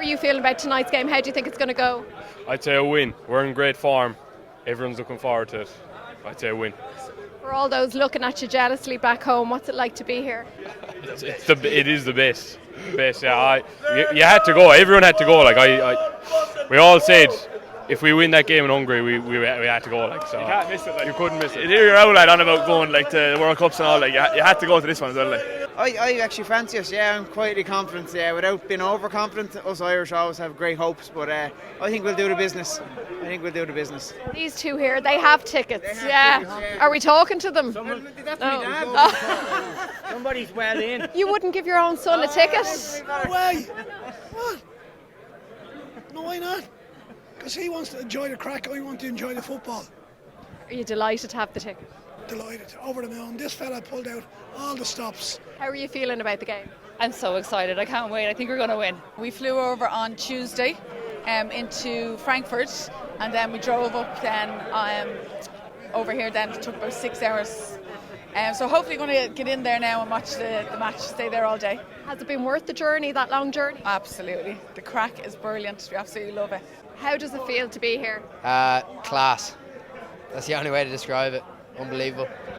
you feeling about tonight's game? How do you think it's going to go? I'd say a win. We're in great form. Everyone's looking forward to it. I'd say a win. For all those looking at you jealously back home, what's it like to be here? It is the best. Yeah. You had to go. Everyone had to go. We all said if we win that game in Hungary, we had to go. So you can't miss it. You couldn't miss it. You're out on about going to the World Cups and all. You had to go to this one as well. I actually fancy us. Yeah, I'm quietly confident. Yeah, without being overconfident. Us Irish always have great hopes, but I think we'll do the business. These two here, they have tickets. Are we talking to them? Somebody's well in. You wouldn't give your own son a ticket? No way. What? No, why not? Because he wants to enjoy the crack, I want to enjoy the football. Are you delighted to have the ticket? Delighted, over the moon. This fella pulled out all the stops. How are you feeling about the game? I'm so excited. I can't wait. I think we're going to win. We flew over on Tuesday into Frankfurt, and then we drove up then over here. Then it took about 6 hours. So hopefully going to get in there now and watch the match, stay there all day. Has it been worth the journey, that long journey? Absolutely. The crack is brilliant. We absolutely love it. How does it feel to be here? Class. That's the only way to describe it. Unbelievable.